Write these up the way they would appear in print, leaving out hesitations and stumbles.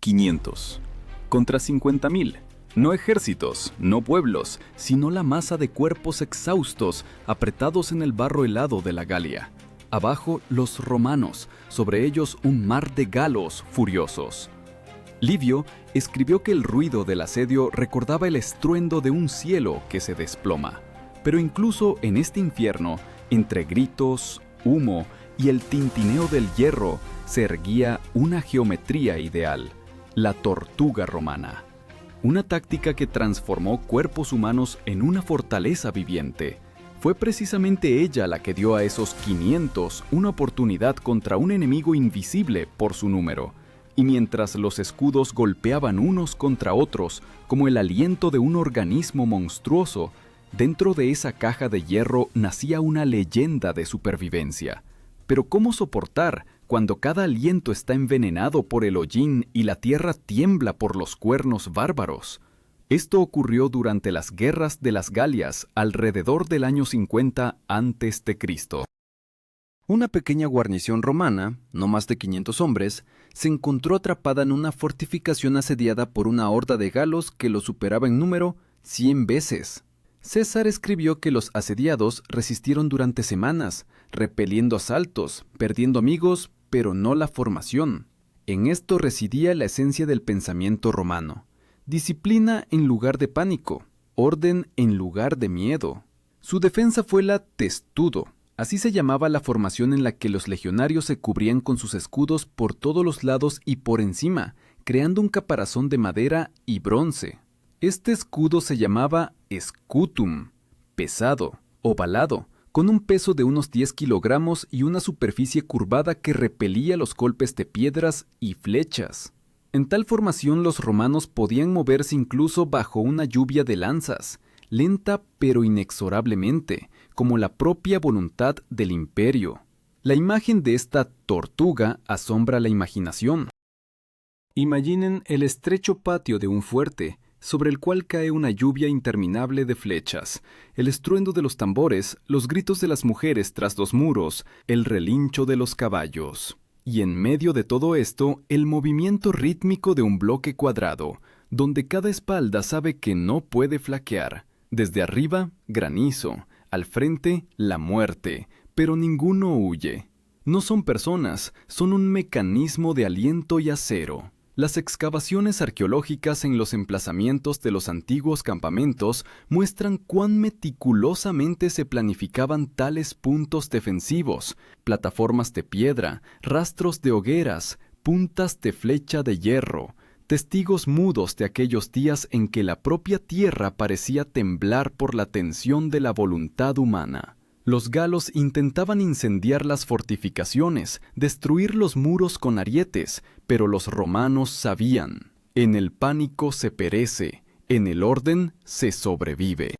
500 contra 50.000. No ejércitos, no pueblos, sino la masa de cuerpos exhaustos apretados en el barro helado de la Galia. Abajo los romanos, sobre ellos un mar de galos furiosos. Livio escribió que el ruido del asedio recordaba el estruendo de un cielo que se desploma. Pero incluso en este infierno, entre gritos, humo y el tintineo del hierro, se erguía una geometría ideal, la tortuga romana. Una táctica que transformó cuerpos humanos en una fortaleza viviente. Fue precisamente ella la que dio a esos 500 una oportunidad contra un enemigo invisible por su número. Y mientras los escudos golpeaban unos contra otros como el aliento de un organismo monstruoso, dentro de esa caja de hierro nacía una leyenda de supervivencia. Pero ¿cómo soportar cuando cada aliento está envenenado por el hollín y la tierra tiembla por los cuernos bárbaros? Esto ocurrió durante las guerras de las Galias alrededor del año 50 a.C. Una pequeña guarnición romana, no más de 500 hombres, se encontró atrapada en una fortificación asediada por una horda de galos que lo superaba en número 100 veces. César escribió que los asediados resistieron durante semanas, repeliendo asaltos, perdiendo amigos, pero no la formación. En esto residía la esencia del pensamiento romano. Disciplina en lugar de pánico, orden en lugar de miedo. Su defensa fue la testudo. Así se llamaba la formación en la que los legionarios se cubrían con sus escudos por todos los lados y por encima, creando un caparazón de madera y bronce. Este escudo se llamaba scutum, pesado, ovalado, con un peso de unos 10 kilogramos y una superficie curvada que repelía los golpes de piedras y flechas. En tal formación los romanos podían moverse incluso bajo una lluvia de lanzas, lenta pero inexorablemente, como la propia voluntad del imperio. La imagen de esta tortuga asombra la imaginación. Imaginen el estrecho patio de un fuerte, sobre el cual cae una lluvia interminable de flechas, el estruendo de los tambores, los gritos de las mujeres tras los muros, el relincho de los caballos. Y en medio de todo esto, el movimiento rítmico de un bloque cuadrado, donde cada espalda sabe que no puede flaquear. Desde arriba, granizo, al frente, la muerte, pero ninguno huye. No son personas, son un mecanismo de aliento y acero. Las excavaciones arqueológicas en los emplazamientos de los antiguos campamentos muestran cuán meticulosamente se planificaban tales puntos defensivos, plataformas de piedra, rastros de hogueras, puntas de flecha de hierro, testigos mudos de aquellos días en que la propia tierra parecía temblar por la tensión de la voluntad humana. Los galos intentaban incendiar las fortificaciones, destruir los muros con arietes, pero los romanos sabían: en el pánico se perece, en el orden se sobrevive.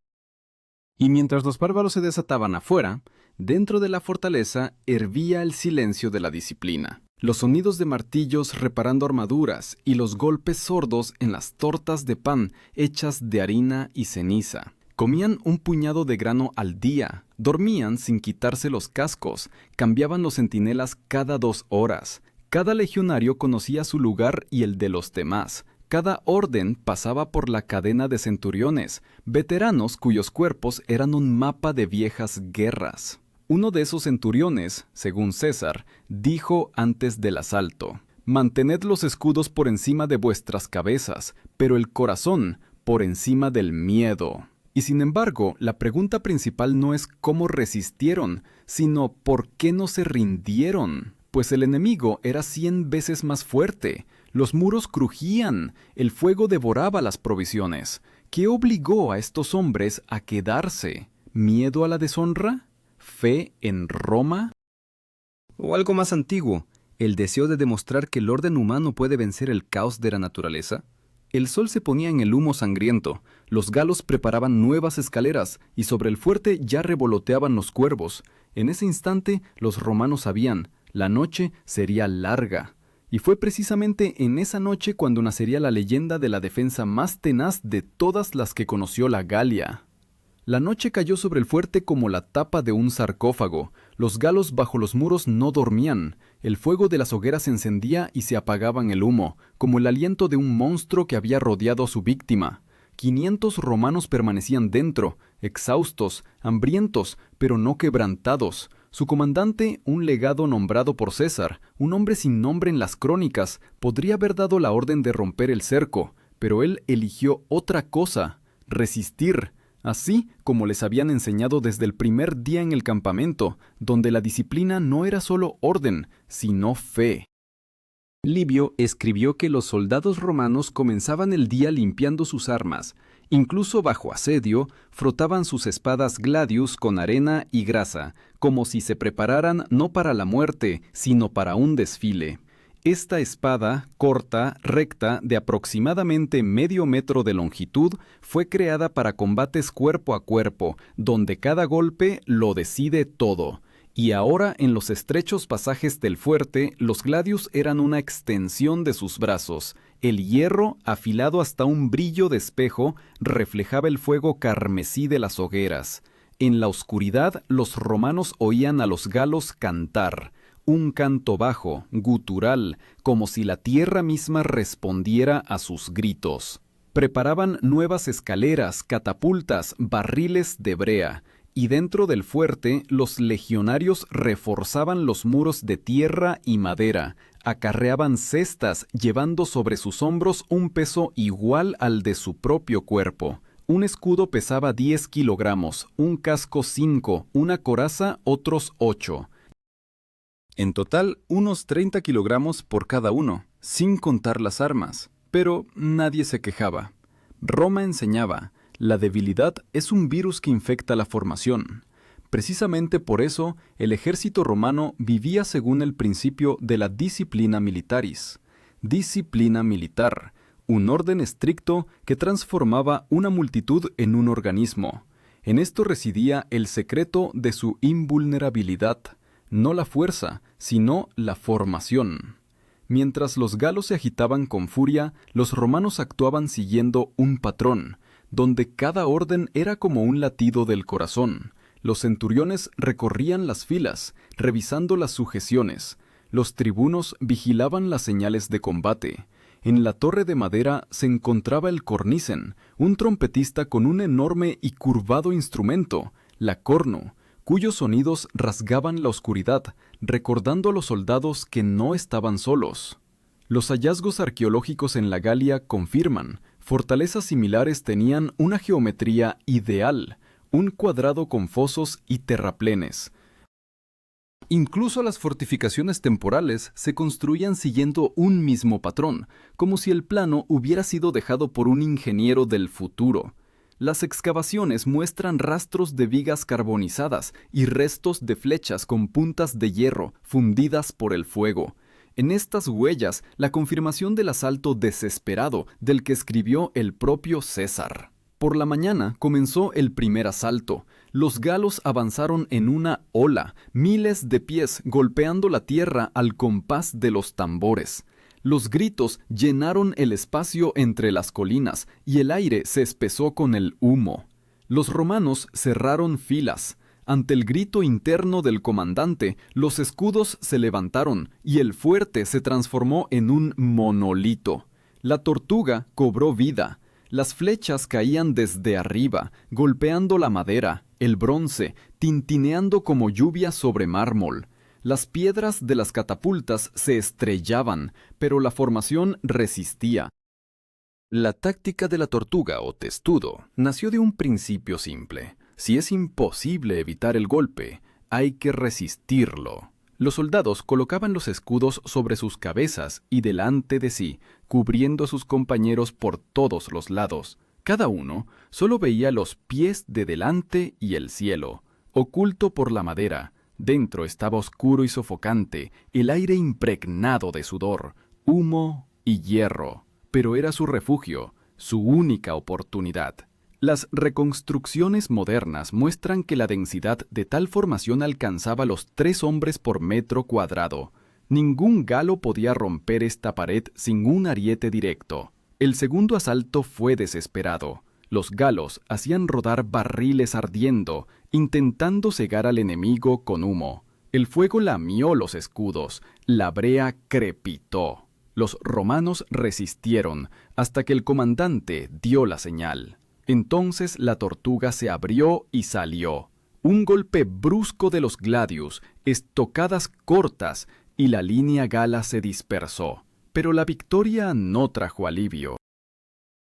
Y mientras los bárbaros se desataban afuera, dentro de la fortaleza hervía el silencio de la disciplina. Los sonidos de martillos reparando armaduras y los golpes sordos en las tortas de pan hechas de harina y ceniza. Comían un puñado de grano al día, dormían sin quitarse los cascos, cambiaban los centinelas cada 2 horas. Cada legionario conocía su lugar y el de los demás. Cada orden pasaba por la cadena de centuriones, veteranos cuyos cuerpos eran un mapa de viejas guerras. Uno de esos centuriones, según César, dijo antes del asalto: «Mantened los escudos por encima de vuestras cabezas, pero el corazón por encima del miedo». Y sin embargo, la pregunta principal no es cómo resistieron, sino por qué no se rindieron. Pues el enemigo era 100 veces más fuerte, los muros crujían, el fuego devoraba las provisiones. ¿Qué obligó a estos hombres a quedarse? ¿Miedo a la deshonra? ¿Fe en Roma? O algo más antiguo, el deseo de demostrar que el orden humano puede vencer el caos de la naturaleza. El sol se ponía en el humo sangriento, los galos preparaban nuevas escaleras y sobre el fuerte ya revoloteaban los cuervos. En ese instante los romanos sabían: la noche sería larga. Y fue precisamente en esa noche cuando nacería la leyenda de la defensa más tenaz de todas las que conoció la Galia. La noche cayó sobre el fuerte como la tapa de un sarcófago. Los galos bajo los muros no dormían. El fuego de las hogueras se encendía y se apagaba en el humo, como el aliento de un monstruo que había rodeado a su víctima. 500 romanos permanecían dentro, exhaustos, hambrientos, pero no quebrantados. Su comandante, un legado nombrado por César, un hombre sin nombre en las crónicas, podría haber dado la orden de romper el cerco, pero él eligió otra cosa: resistir, así como les habían enseñado desde el primer día en el campamento, donde la disciplina no era solo orden, sino fe. Livio escribió que los soldados romanos comenzaban el día limpiando sus armas. Incluso bajo asedio, frotaban sus espadas gladius con arena y grasa, como si se prepararan no para la muerte, sino para un desfile. Esta espada, corta, recta, de aproximadamente medio metro de longitud, fue creada para combates cuerpo a cuerpo, donde cada golpe lo decide todo. Y ahora, en los estrechos pasajes del fuerte, los gladius eran una extensión de sus brazos. El hierro, afilado hasta un brillo de espejo, reflejaba el fuego carmesí de las hogueras. En la oscuridad, los romanos oían a los galos cantar. Un canto bajo, gutural, como si la tierra misma respondiera a sus gritos. Preparaban nuevas escaleras, catapultas, barriles de brea, y dentro del fuerte los legionarios reforzaban los muros de tierra y madera, acarreaban cestas llevando sobre sus hombros un peso igual al de su propio cuerpo. Un escudo pesaba 10 kilogramos, un casco 5, una coraza otros 8. En total, unos 30 kilogramos por cada uno, sin contar las armas. Pero nadie se quejaba. Roma enseñaba: la debilidad es un virus que infecta la formación. Precisamente por eso, el ejército romano vivía según el principio de la disciplina militaris. Disciplina militar, un orden estricto que transformaba una multitud en un organismo. En esto residía el secreto de su invulnerabilidad. No la fuerza, sino la formación. Mientras los galos se agitaban con furia, los romanos actuaban siguiendo un patrón, donde cada orden era como un latido del corazón. Los centuriones recorrían las filas, revisando las sujeciones. Los tribunos vigilaban las señales de combate. En la torre de madera se encontraba el cornicen, un trompetista con un enorme y curvado instrumento, la cornu, cuyos sonidos rasgaban la oscuridad, recordando a los soldados que no estaban solos. Los hallazgos arqueológicos en la Galia confirman: fortalezas similares tenían una geometría ideal, un cuadrado con fosos y terraplenes. Incluso las fortificaciones temporales se construían siguiendo un mismo patrón, como si el plano hubiera sido dejado por un ingeniero del futuro. Las excavaciones muestran rastros de vigas carbonizadas y restos de flechas con puntas de hierro fundidas por el fuego. En estas huellas, la confirmación del asalto desesperado del que escribió el propio César. Por la mañana comenzó el primer asalto. Los galos avanzaron en una ola, miles de pies golpeando la tierra al compás de los tambores. Los gritos llenaron el espacio entre las colinas y el aire se espesó con el humo. Los romanos cerraron filas. Ante el grito interno del comandante, los escudos se levantaron y el fuerte se transformó en un monolito. La tortuga cobró vida. Las flechas caían desde arriba, golpeando la madera, el bronce, tintineando como lluvia sobre mármol. Las piedras de las catapultas se estrellaban, pero la formación resistía. La táctica de la tortuga o testudo nació de un principio simple. Si es imposible evitar el golpe, hay que resistirlo. Los soldados colocaban los escudos sobre sus cabezas y delante de sí, cubriendo a sus compañeros por todos los lados. Cada uno solo veía los pies de delante y el cielo, oculto por la madera. Dentro estaba oscuro y sofocante, el aire impregnado de sudor, humo y hierro. Pero era su refugio, su única oportunidad. Las reconstrucciones modernas muestran que la densidad de tal formación alcanzaba los 3 hombres por metro cuadrado. Ningún galo podía romper esta pared sin un ariete directo. El segundo asalto fue desesperado. Los galos hacían rodar barriles ardiendo, intentando cegar al enemigo con humo. El fuego lamió los escudos, la brea crepitó. Los romanos resistieron hasta que el comandante dio la señal. Entonces la tortuga se abrió y salió. Un golpe brusco de los gladius, estocadas cortas, y la línea gala se dispersó. Pero la victoria no trajo alivio.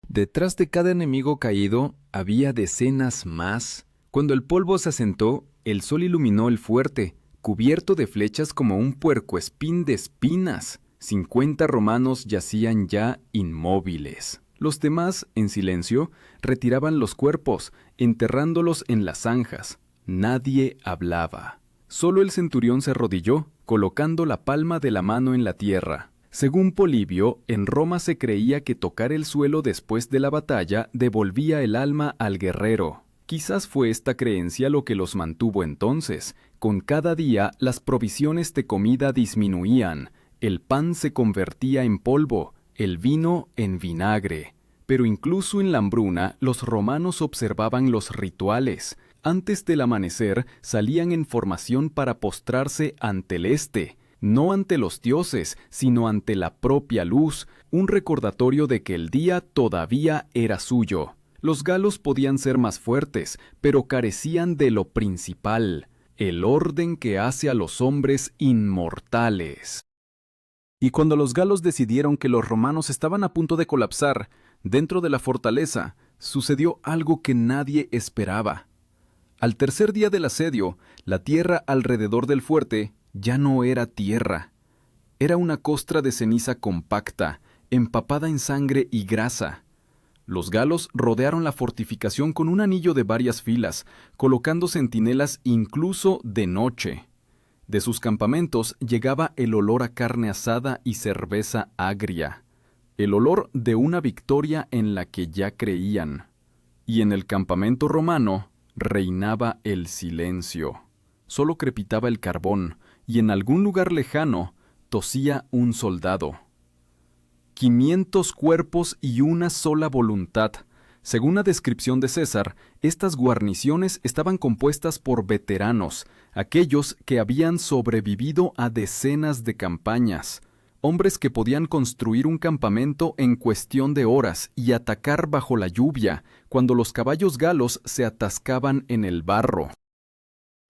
Detrás de cada enemigo caído había decenas más. Cuando el polvo se asentó, el sol iluminó el fuerte, cubierto de flechas como un puercoespín de espinas. 50 romanos yacían ya inmóviles. Los demás, en silencio, retiraban los cuerpos, enterrándolos en las zanjas. Nadie hablaba. Solo el centurión se arrodilló, colocando la palma de la mano en la tierra. Según Polibio, en Roma se creía que tocar el suelo después de la batalla devolvía el alma al guerrero. Quizás fue esta creencia lo que los mantuvo entonces. Con cada día las provisiones de comida disminuían, el pan se convertía en polvo, el vino en vinagre. Pero incluso en la hambruna los romanos observaban los rituales. Antes del amanecer salían en formación para postrarse ante el este, no ante los dioses, sino ante la propia luz, un recordatorio de que el día todavía era suyo. Los galos podían ser más fuertes, pero carecían de lo principal, el orden que hace a los hombres inmortales. Y cuando los galos decidieron que los romanos estaban a punto de colapsar, dentro de la fortaleza, sucedió algo que nadie esperaba. Al tercer día del asedio, la tierra alrededor del fuerte ya no era tierra. Era una costra de ceniza compacta, empapada en sangre y grasa. Los galos rodearon la fortificación con un anillo de varias filas, colocando centinelas incluso de noche. De sus campamentos llegaba el olor a carne asada y cerveza agria, el olor de una victoria en la que ya creían. Y en el campamento romano reinaba el silencio. Solo crepitaba el carbón, y en algún lugar lejano tosía un soldado. 500 cuerpos y una sola voluntad. Según la descripción de César, estas guarniciones estaban compuestas por veteranos, aquellos que habían sobrevivido a decenas de campañas, hombres que podían construir un campamento en cuestión de horas y atacar bajo la lluvia, cuando los caballos galos se atascaban en el barro.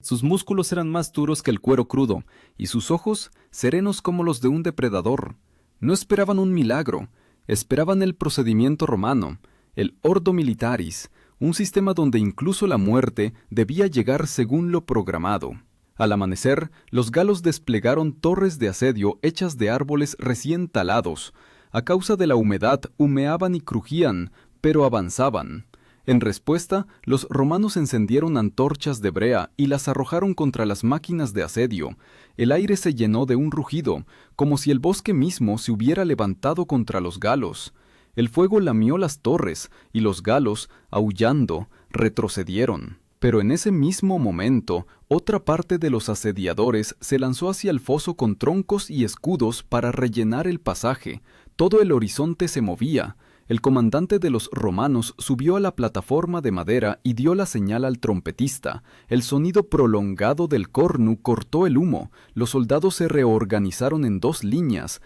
Sus músculos eran más duros que el cuero crudo, y sus ojos serenos como los de un depredador. No esperaban un milagro, esperaban el procedimiento romano, el ordo militaris, un sistema donde incluso la muerte debía llegar según lo programado. Al amanecer, los galos desplegaron torres de asedio hechas de árboles recién talados. A causa de la humedad, humeaban y crujían, pero avanzaban. En respuesta, los romanos encendieron antorchas de brea y las arrojaron contra las máquinas de asedio. El aire se llenó de un rugido, como si el bosque mismo se hubiera levantado contra los galos. El fuego lamió las torres, y los galos, aullando, retrocedieron. Pero en ese mismo momento, otra parte de los asediadores se lanzó hacia el foso con troncos y escudos para rellenar el pasaje. Todo el horizonte se movía. El comandante de los romanos subió a la plataforma de madera y dio la señal al trompetista. El sonido prolongado del cornu cortó el humo. Los soldados se reorganizaron en 2 líneas.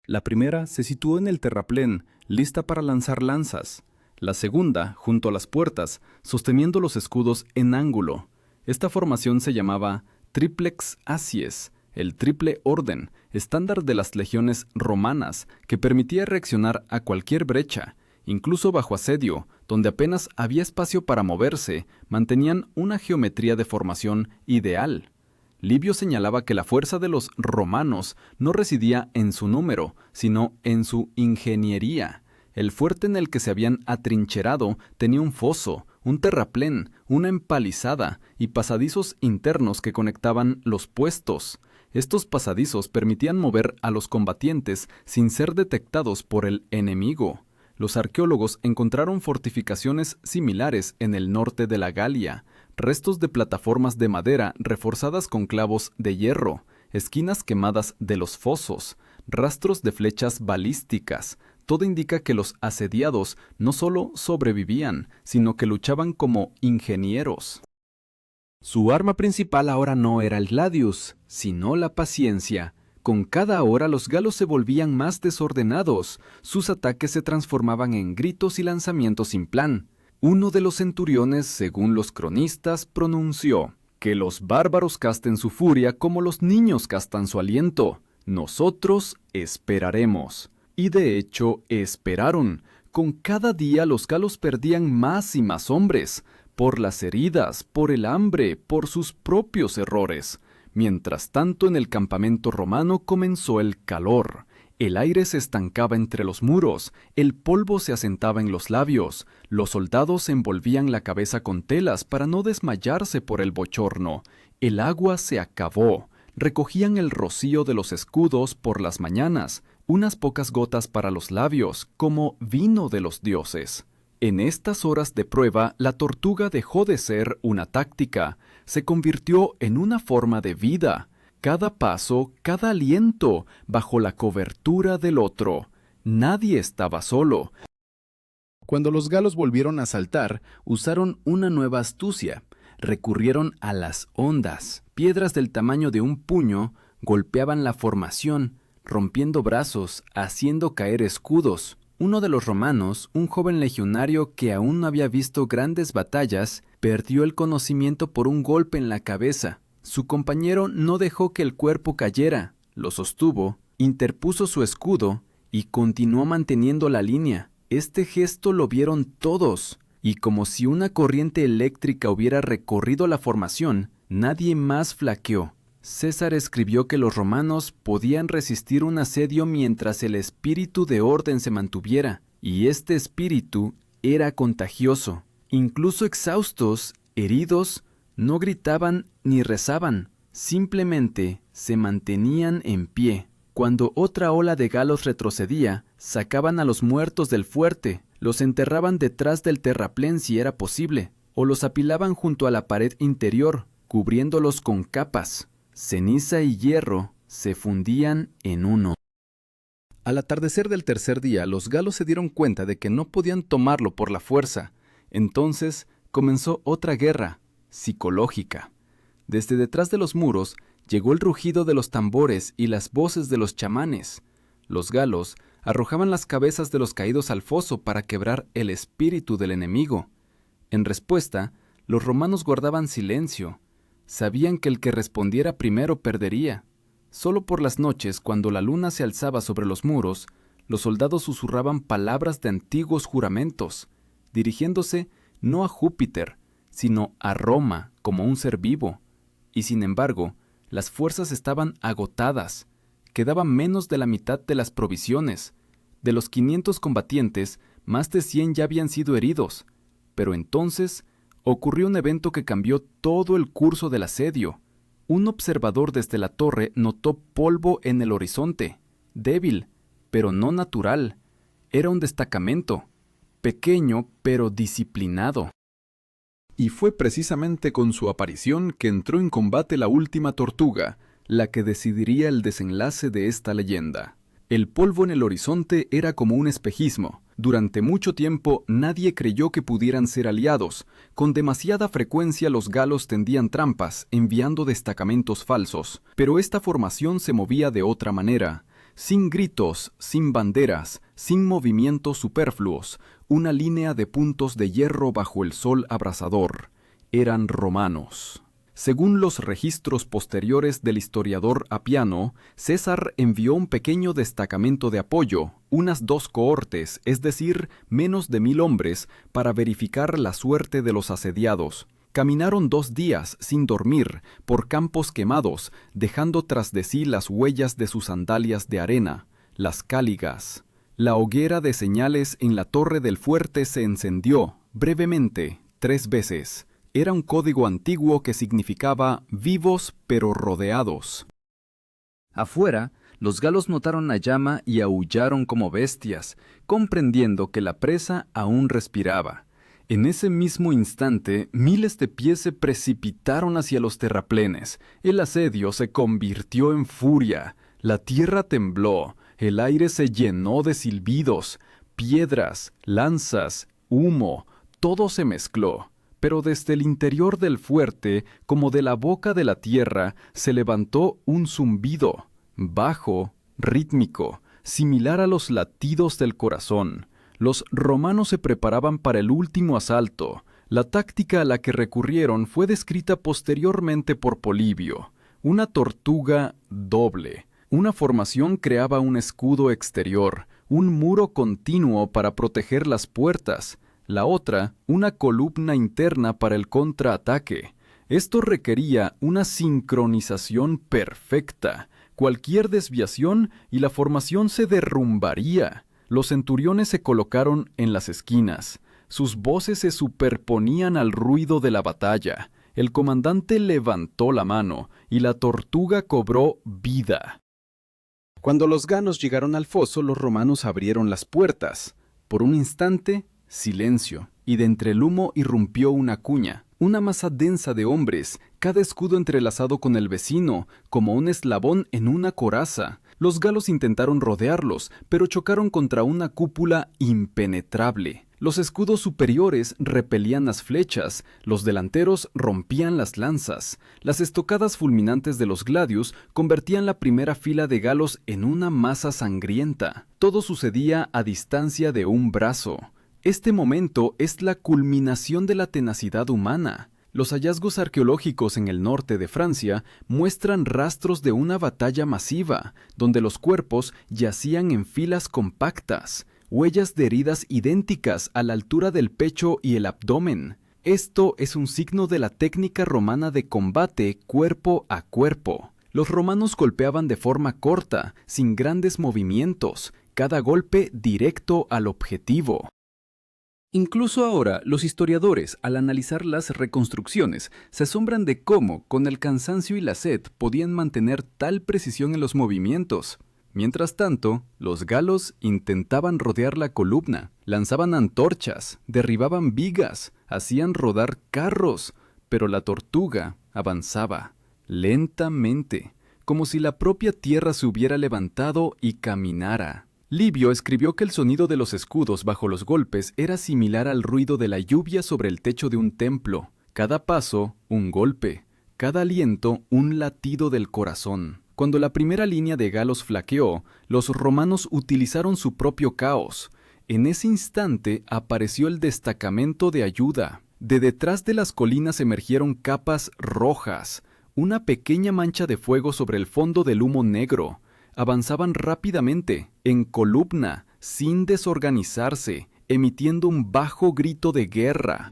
La primera se situó en el terraplén, lista para lanzar lanzas. La segunda, junto a las puertas, sosteniendo los escudos en ángulo. Esta formación se llamaba triplex acies, el triple orden, estándar de las legiones romanas, que permitía reaccionar a cualquier brecha, incluso bajo asedio, donde apenas había espacio para moverse, mantenían una geometría de formación ideal. Livio señalaba que la fuerza de los romanos no residía en su número, sino en su ingeniería. El fuerte en el que se habían atrincherado tenía un foso, un terraplén, una empalizada y pasadizos internos que conectaban los puestos. Estos pasadizos permitían mover a los combatientes sin ser detectados por el enemigo. Los arqueólogos encontraron fortificaciones similares en el norte de la Galia, restos de plataformas de madera reforzadas con clavos de hierro, esquinas quemadas de los fosos, rastros de flechas balísticas, todo indica que los asediados no solo sobrevivían, sino que luchaban como ingenieros. Su arma principal ahora no era el gladius, sino la paciencia. Con cada hora los galos se volvían más desordenados, sus ataques se transformaban en gritos y lanzamientos sin plan. Uno de los centuriones, según los cronistas, pronunció: «Que los bárbaros casten su furia como los niños castan su aliento. Nosotros esperaremos». Y de hecho, esperaron. Con cada día los galos perdían más y más hombres, por las heridas, por el hambre, por sus propios errores. Mientras tanto, en el campamento romano comenzó el calor. El aire se estancaba entre los muros, el polvo se asentaba en los labios, los soldados envolvían la cabeza con telas para no desmayarse por el bochorno. El agua se acabó. Recogían el rocío de los escudos por las mañanas, unas pocas gotas para los labios, como vino de los dioses. En estas horas de prueba, la tortuga dejó de ser una táctica, se convirtió en una forma de vida. Cada paso, cada aliento, bajo la cobertura del otro. Nadie estaba solo. Cuando los galos volvieron a saltar, usaron una nueva astucia. Recurrieron a las ondas. Piedras del tamaño de un puño golpeaban la formación, rompiendo brazos, haciendo caer escudos. Uno de los romanos, un joven legionario que aún no había visto grandes batallas, perdió el conocimiento por un golpe en la cabeza. Su compañero no dejó que el cuerpo cayera, lo sostuvo, interpuso su escudo y continuó manteniendo la línea. Este gesto lo vieron todos, y como si una corriente eléctrica hubiera recorrido la formación, nadie más flaqueó. César escribió que los romanos podían resistir un asedio mientras el espíritu de orden se mantuviera, y este espíritu era contagioso. Incluso exhaustos, heridos, no gritaban ni rezaban, simplemente se mantenían en pie. Cuando otra ola de galos retrocedía, sacaban a los muertos del fuerte, los enterraban detrás del terraplén si era posible, o los apilaban junto a la pared interior, cubriéndolos con capas. Ceniza y hierro se fundían en uno. Al atardecer del tercer día, los galos se dieron cuenta de que no podían tomarlo por la fuerza. Entonces comenzó otra guerra, psicológica. Desde detrás de los muros llegó el rugido de los tambores y las voces de los chamanes. Los galos arrojaban las cabezas de los caídos al foso para quebrar el espíritu del enemigo. En respuesta, los romanos guardaban silencio. Sabían que el que respondiera primero perdería. Solo por las noches, cuando la luna se alzaba sobre los muros, los soldados susurraban palabras de antiguos juramentos, dirigiéndose no a Júpiter, sino a Roma como un ser vivo. Y sin embargo, las fuerzas estaban agotadas. Quedaba menos de la mitad de las provisiones. De los 500 combatientes, más de 100 ya habían sido heridos. Pero entonces ocurrió un evento que cambió todo el curso del asedio. Un observador desde la torre notó polvo en el horizonte, débil, pero no natural. Era un destacamento, pequeño pero disciplinado. Y fue precisamente con su aparición que entró en combate la última tortuga, la que decidiría el desenlace de esta leyenda. El polvo en el horizonte era como un espejismo. Durante mucho tiempo nadie creyó que pudieran ser aliados. Con demasiada frecuencia los galos tendían trampas, enviando destacamentos falsos. Pero esta formación se movía de otra manera. Sin gritos, sin banderas, sin movimientos superfluos. Una línea de puntos de hierro bajo el sol abrasador. Eran romanos. Según los registros posteriores del historiador Apiano, César envió un pequeño destacamento de apoyo, unas 2 cohortes, es decir, menos de 1000 hombres, para verificar la suerte de los asediados. Caminaron 2 días sin dormir por campos quemados, dejando tras de sí las huellas de sus sandalias de arena, las cáligas. La hoguera de señales en la torre del fuerte se encendió, brevemente, 3 veces. Era un código antiguo que significaba vivos pero rodeados. Afuera, los galos notaron la llama y aullaron como bestias, comprendiendo que la presa aún respiraba. En ese mismo instante, miles de pies se precipitaron hacia los terraplenes. El asedio se convirtió en furia. La tierra tembló. El aire se llenó de silbidos, piedras, lanzas, humo, todo se mezcló. Pero desde el interior del fuerte, como de la boca de la tierra, se levantó un zumbido, bajo, rítmico, similar a los latidos del corazón. Los romanos se preparaban para el último asalto. La táctica a la que recurrieron fue descrita posteriormente por Polibio. Una tortuga doble. Una formación creaba un escudo exterior, un muro continuo para proteger las puertas. La otra, una columna interna para el contraataque. Esto requería una sincronización perfecta. Cualquier desviación y la formación se derrumbaría. Los centuriones se colocaron en las esquinas. Sus voces se superponían al ruido de la batalla. El comandante levantó la mano y la tortuga cobró vida. Cuando los galos llegaron al foso, los romanos abrieron las puertas. Por un instante, silencio, y de entre el humo irrumpió una cuña, una masa densa de hombres, cada escudo entrelazado con el vecino, como un eslabón en una coraza. Los galos intentaron rodearlos, pero chocaron contra una cúpula impenetrable. Los escudos superiores repelían las flechas, los delanteros rompían las lanzas. Las estocadas fulminantes de los gladius convertían la primera fila de galos en una masa sangrienta. Todo sucedía a distancia de un brazo. Este momento es la culminación de la tenacidad humana. Los hallazgos arqueológicos en el norte de Francia muestran rastros de una batalla masiva, donde los cuerpos yacían en filas compactas, huellas de heridas idénticas a la altura del pecho y el abdomen. Esto es un signo de la técnica romana de combate cuerpo a cuerpo. Los romanos golpeaban de forma corta, sin grandes movimientos, cada golpe directo al objetivo. Incluso ahora, los historiadores, al analizar las reconstrucciones, se asombran de cómo, con el cansancio y la sed, podían mantener tal precisión en los movimientos. Mientras tanto, los galos intentaban rodear la columna, lanzaban antorchas, derribaban vigas, hacían rodar carros, pero la tortuga avanzaba, lentamente, como si la propia tierra se hubiera levantado y caminara. Livio escribió que el sonido de los escudos bajo los golpes era similar al ruido de la lluvia sobre el techo de un templo. Cada paso, un golpe. Cada aliento, un latido del corazón. Cuando la primera línea de galos flaqueó, los romanos utilizaron su propio caos. En ese instante apareció el destacamento de ayuda. De detrás de las colinas emergieron capas rojas, una pequeña mancha de fuego sobre el fondo del humo negro. Avanzaban rápidamente, en columna, sin desorganizarse, emitiendo un bajo grito de guerra.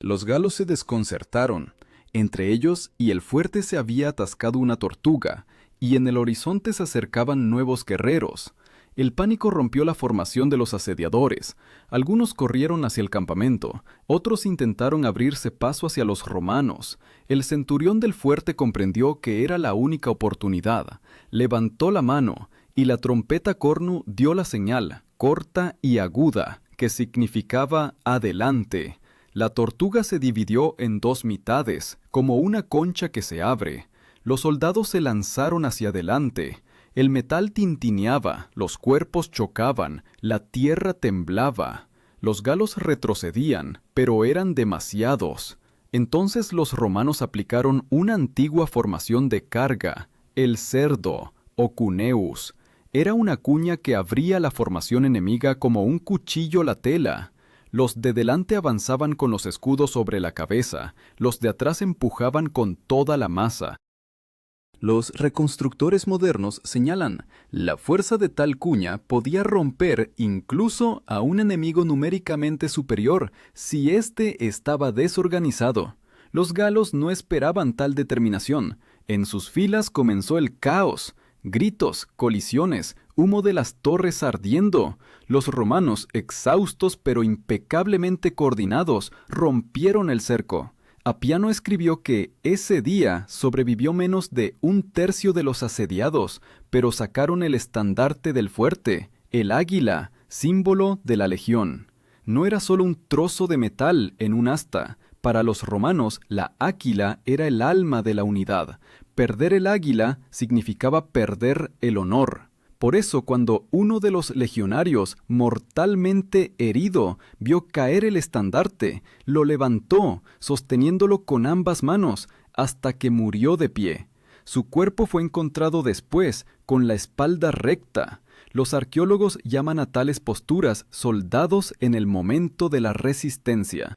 Los galos se desconcertaron. Entre ellos y el fuerte se había atascado una tortuga, y en el horizonte se acercaban nuevos guerreros. El pánico rompió la formación de los asediadores. Algunos corrieron hacia el campamento, otros intentaron abrirse paso hacia los romanos. El centurión del fuerte comprendió que era la única oportunidad. Levantó la mano, y la trompeta cornu dio la señal, corta y aguda, que significaba adelante. La tortuga se dividió en dos mitades, como una concha que se abre. Los soldados se lanzaron hacia adelante. El metal tintineaba, los cuerpos chocaban, la tierra temblaba. Los galos retrocedían, pero eran demasiados. Entonces los romanos aplicaron una antigua formación de carga, el cerdo, o cuneus. Era una cuña que abría la formación enemiga como un cuchillo la tela. Los de delante avanzaban con los escudos sobre la cabeza, los de atrás empujaban con toda la masa. Los reconstructores modernos señalan, la fuerza de tal cuña podía romper incluso a un enemigo numéricamente superior si éste estaba desorganizado. Los galos no esperaban tal determinación. En sus filas comenzó el caos. Gritos, colisiones, humo de las torres ardiendo. Los romanos, exhaustos pero impecablemente coordinados, rompieron el cerco. Apiano escribió que ese día sobrevivió menos de un tercio de los asediados, pero sacaron el estandarte del fuerte, el águila, símbolo de la legión. No era solo un trozo de metal en un asta. Para los romanos, la áquila era el alma de la unidad. Perder el águila significaba perder el honor. Por eso, cuando uno de los legionarios, mortalmente herido, vio caer el estandarte, lo levantó, sosteniéndolo con ambas manos, hasta que murió de pie. Su cuerpo fue encontrado después, con la espalda recta. Los arqueólogos llaman a tales posturas soldados en el momento de la resistencia.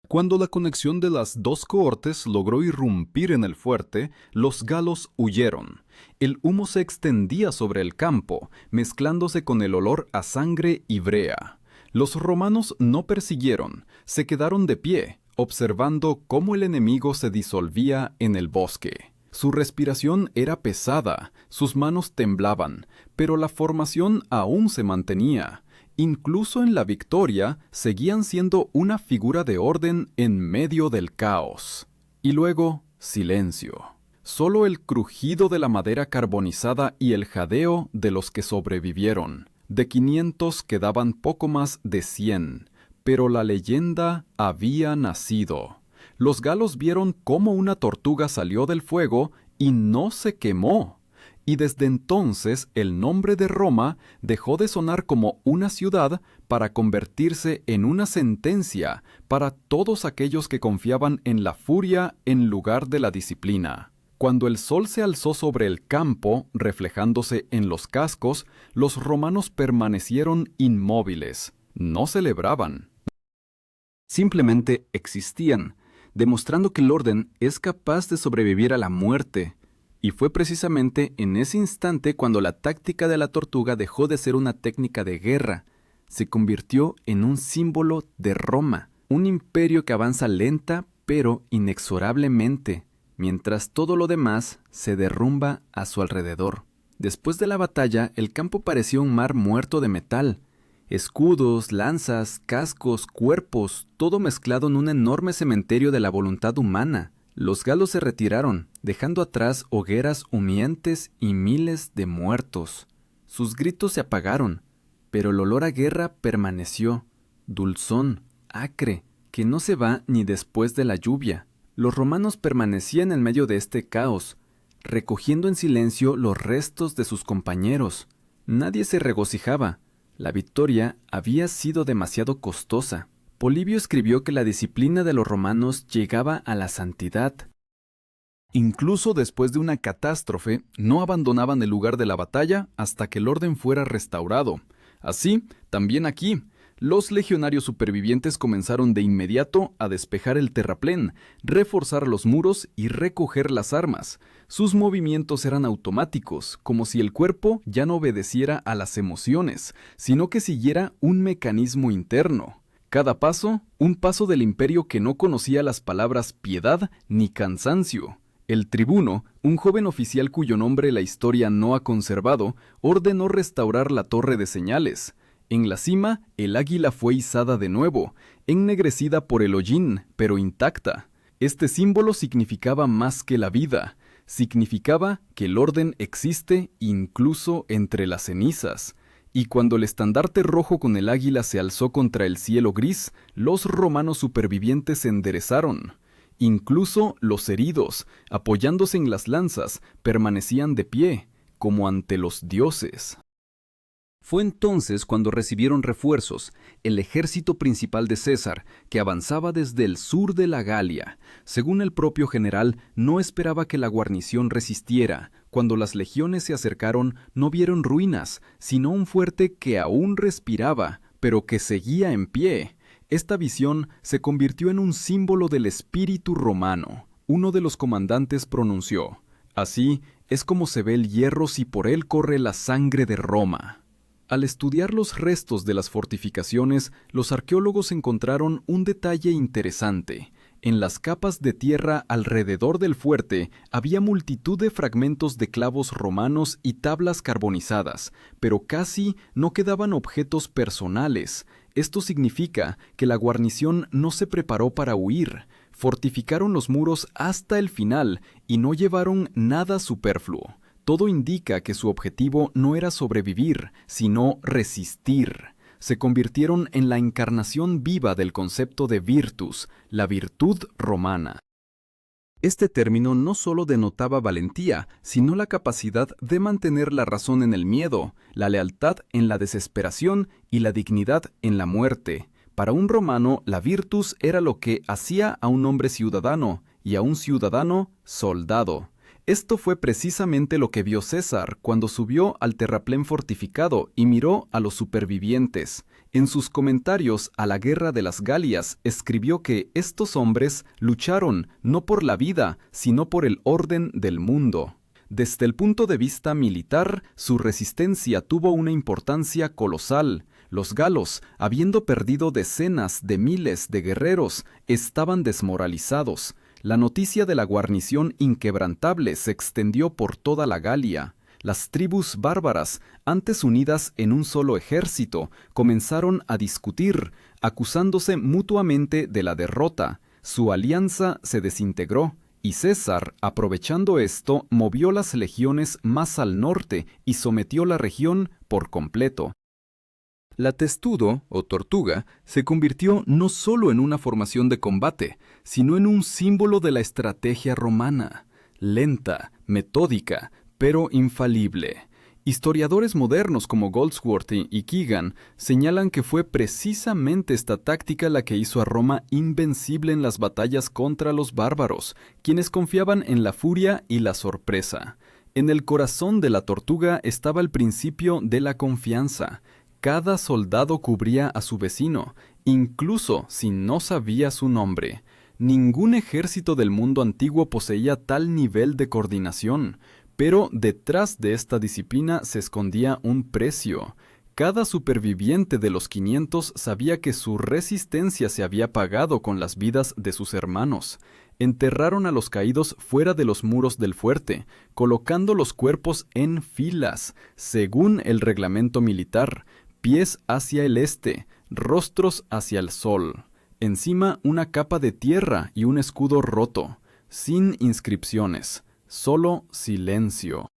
Cuando la conexión de las dos cohortes logró irrumpir en el fuerte, los galos huyeron. El humo se extendía sobre el campo, mezclándose con el olor a sangre y brea. Los romanos no persiguieron, se quedaron de pie, observando cómo el enemigo se disolvía en el bosque. Su respiración era pesada, sus manos temblaban, pero la formación aún se mantenía. Incluso en la victoria, seguían siendo una figura de orden en medio del caos. Y luego, silencio. Solo el crujido de la madera carbonizada y el jadeo de los que sobrevivieron. De 500 quedaban poco más de 100, pero la leyenda había nacido. Los galos vieron cómo una tortuga salió del fuego y no se quemó. Y desde entonces el nombre de Roma dejó de sonar como una ciudad para convertirse en una sentencia para todos aquellos que confiaban en la furia en lugar de la disciplina. Cuando el sol se alzó sobre el campo, reflejándose en los cascos, los romanos permanecieron inmóviles. No celebraban. Simplemente existían, demostrando que el orden es capaz de sobrevivir a la muerte. Y fue precisamente en ese instante cuando la táctica de la tortuga dejó de ser una técnica de guerra. Se convirtió en un símbolo de Roma, un imperio que avanza lenta pero inexorablemente, mientras todo lo demás se derrumba a su alrededor. Después de la batalla, el campo parecía un mar muerto de metal. Escudos, lanzas, cascos, cuerpos, todo mezclado en un enorme cementerio de la voluntad humana. Los galos se retiraron, dejando atrás hogueras humeantes y miles de muertos. Sus gritos se apagaron, pero el olor a guerra permaneció, dulzón, acre, que no se va ni después de la lluvia. Los romanos permanecían en medio de este caos, recogiendo en silencio los restos de sus compañeros. Nadie se regocijaba. La victoria había sido demasiado costosa. Polibio escribió que la disciplina de los romanos llegaba a la santidad. Incluso después de una catástrofe, no abandonaban el lugar de la batalla hasta que el orden fuera restaurado. Así, también aquí, los legionarios supervivientes comenzaron de inmediato a despejar el terraplén, reforzar los muros y recoger las armas. Sus movimientos eran automáticos, como si el cuerpo ya no obedeciera a las emociones, sino que siguiera un mecanismo interno. Cada paso, un paso del imperio que no conocía las palabras piedad ni cansancio. El tribuno, un joven oficial cuyo nombre la historia no ha conservado, ordenó restaurar la torre de señales. En la cima, el águila fue izada de nuevo, ennegrecida por el hollín, pero intacta. Este símbolo significaba más que la vida. Significaba que el orden existe incluso entre las cenizas. Y cuando el estandarte rojo con el águila se alzó contra el cielo gris, los romanos supervivientes se enderezaron. Incluso los heridos, apoyándose en las lanzas, permanecían de pie, como ante los dioses. Fue entonces cuando recibieron refuerzos, el ejército principal de César, que avanzaba desde el sur de la Galia. Según el propio general, no esperaba que la guarnición resistiera. Cuando las legiones se acercaron, no vieron ruinas, sino un fuerte que aún respiraba, pero que seguía en pie. Esta visión se convirtió en un símbolo del espíritu romano. Uno de los comandantes pronunció: «Así es como se ve el hierro si por él corre la sangre de Roma». Al estudiar los restos de las fortificaciones, los arqueólogos encontraron un detalle interesante. En las capas de tierra alrededor del fuerte había multitud de fragmentos de clavos romanos y tablas carbonizadas, pero casi no quedaban objetos personales. Esto significa que la guarnición no se preparó para huir. Fortificaron los muros hasta el final y no llevaron nada superfluo. Todo indica que su objetivo no era sobrevivir, sino resistir. Se convirtieron en la encarnación viva del concepto de virtus, la virtud romana. Este término no solo denotaba valentía, sino la capacidad de mantener la razón en el miedo, la lealtad en la desesperación y la dignidad en la muerte. Para un romano, la virtus era lo que hacía a un hombre ciudadano y a un ciudadano soldado. Esto fue precisamente lo que vio César cuando subió al terraplén fortificado y miró a los supervivientes. En sus comentarios a la guerra de las Galias, escribió que estos hombres lucharon no por la vida, sino por el orden del mundo. Desde el punto de vista militar, su resistencia tuvo una importancia colosal. Los galos, habiendo perdido decenas de miles de guerreros, estaban desmoralizados. La noticia de la guarnición inquebrantable se extendió por toda la Galia. Las tribus bárbaras, antes unidas en un solo ejército, comenzaron a discutir, acusándose mutuamente de la derrota. Su alianza se desintegró, y César, aprovechando esto, movió las legiones más al norte y sometió la región por completo. La testudo, o tortuga, se convirtió no solo en una formación de combate, sino en un símbolo de la estrategia romana, lenta, metódica, pero infalible. Historiadores modernos como Goldsworthy y Keegan señalan que fue precisamente esta táctica la que hizo a Roma invencible en las batallas contra los bárbaros, quienes confiaban en la furia y la sorpresa. En el corazón de la tortuga estaba el principio de la confianza. Cada soldado cubría a su vecino, incluso si no sabía su nombre. Ningún ejército del mundo antiguo poseía tal nivel de coordinación, pero detrás de esta disciplina se escondía un precio. Cada superviviente de los 500 sabía que su resistencia se había pagado con las vidas de sus hermanos. Enterraron a los caídos fuera de los muros del fuerte, colocando los cuerpos en filas, según el reglamento militar, pies hacia el este, rostros hacia el sol. Encima una capa de tierra y un escudo roto, sin inscripciones, solo silencio.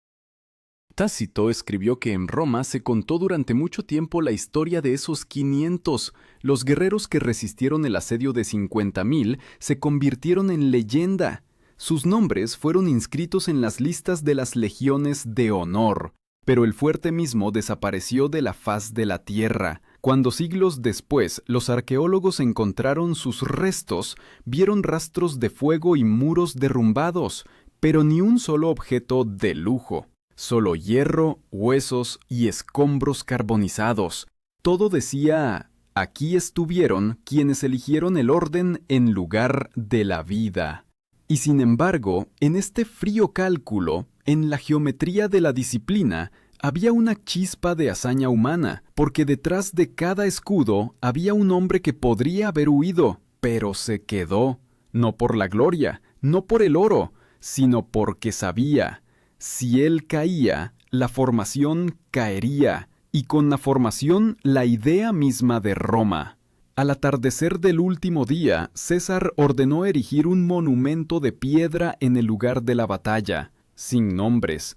Tácito escribió que en Roma se contó durante mucho tiempo la historia de esos 500. Los guerreros que resistieron el asedio de 50.000 se convirtieron en leyenda. Sus nombres fueron inscritos en las listas de las legiones de honor, pero el fuerte mismo desapareció de la faz de la tierra. Cuando siglos después los arqueólogos encontraron sus restos, vieron rastros de fuego y muros derrumbados, pero ni un solo objeto de lujo. Solo hierro, huesos y escombros carbonizados. Todo decía, aquí estuvieron quienes eligieron el orden en lugar de la vida. Y sin embargo, en este frío cálculo, en la geometría de la disciplina, había una chispa de hazaña humana, porque detrás de cada escudo había un hombre que podría haber huido, pero se quedó, no por la gloria, no por el oro, sino porque sabía. Si él caía, la formación caería, y con la formación la idea misma de Roma. Al atardecer del último día, César ordenó erigir un monumento de piedra en el lugar de la batalla, sin nombres.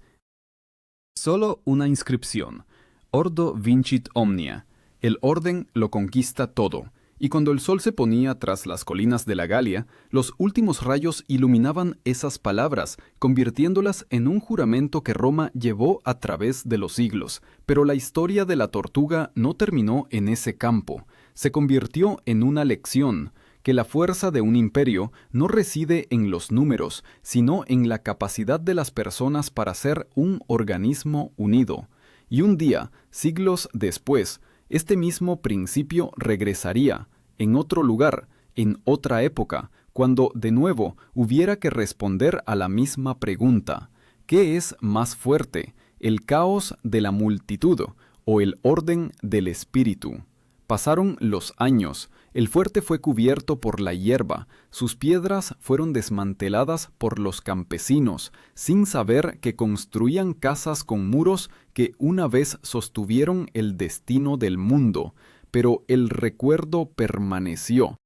Solo una inscripción: Ordo vincit omnia. El orden lo conquista todo. Y cuando el sol se ponía tras las colinas de la Galia, los últimos rayos iluminaban esas palabras, convirtiéndolas en un juramento que Roma llevó a través de los siglos. Pero la historia de la tortuga no terminó en ese campo. Se convirtió en una lección, que la fuerza de un imperio no reside en los números, sino en la capacidad de las personas para ser un organismo unido. Y un día, siglos después, este mismo principio regresaría, en otro lugar, en otra época, cuando de nuevo hubiera que responder a la misma pregunta: ¿qué es más fuerte, el caos de la multitud o el orden del espíritu? Pasaron los años, el fuerte fue cubierto por la hierba, sus piedras fueron desmanteladas por los campesinos, sin saber que construían casas con muros que una vez sostuvieron el destino del mundo, pero el recuerdo permaneció.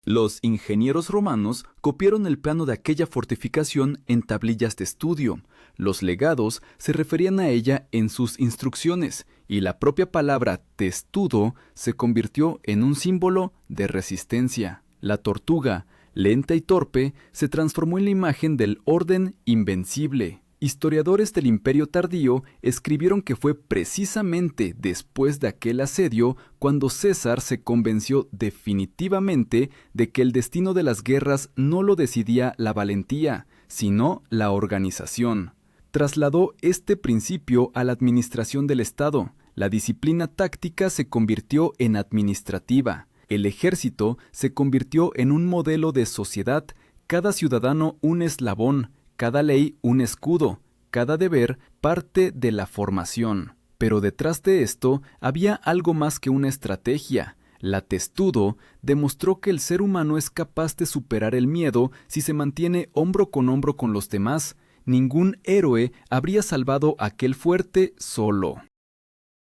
Los ingenieros romanos copiaron el plano de aquella fortificación en tablillas de estudio. Los legados se referían a ella en sus instrucciones, y la propia palabra testudo se convirtió en un símbolo de resistencia. La tortuga, Lenta y torpe, se transformó en la imagen del orden invencible. Historiadores del Imperio tardío escribieron que fue precisamente después de aquel asedio cuando César se convenció definitivamente de que el destino de las guerras no lo decidía la valentía, sino la organización. Trasladó este principio a la administración del Estado. La disciplina táctica se convirtió en administrativa. El ejército se convirtió en un modelo de sociedad, cada ciudadano un eslabón, cada ley un escudo, cada deber parte de la formación. Pero detrás de esto había algo más que una estrategia. La Testudo demostró que el ser humano es capaz de superar el miedo si se mantiene hombro con los demás. Ningún héroe habría salvado a aquel fuerte solo.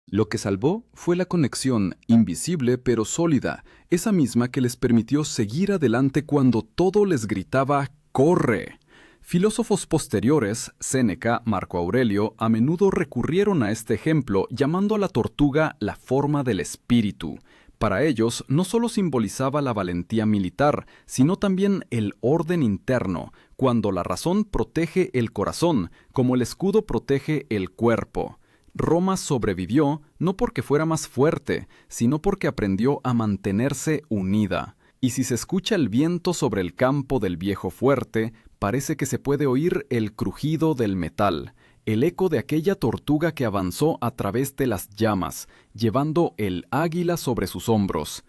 Lo que salvó fue la conexión, invisible pero sólida, esa misma que les permitió seguir adelante cuando todo les gritaba ¡corre! Filósofos posteriores, Séneca, Marco Aurelio, a menudo recurrieron a este ejemplo llamando a la tortuga la forma del espíritu. Para ellos no solo simbolizaba la valentía militar, sino también el orden interno, cuando la razón protege el corazón, como el escudo protege el cuerpo. Roma sobrevivió no porque fuera más fuerte, sino porque aprendió a mantenerse unida. Y si se escucha el viento sobre el campo del viejo fuerte, parece que se puede oír el crujido del metal, el eco de aquella tortuga que avanzó a través de las llamas, llevando el águila sobre sus hombros.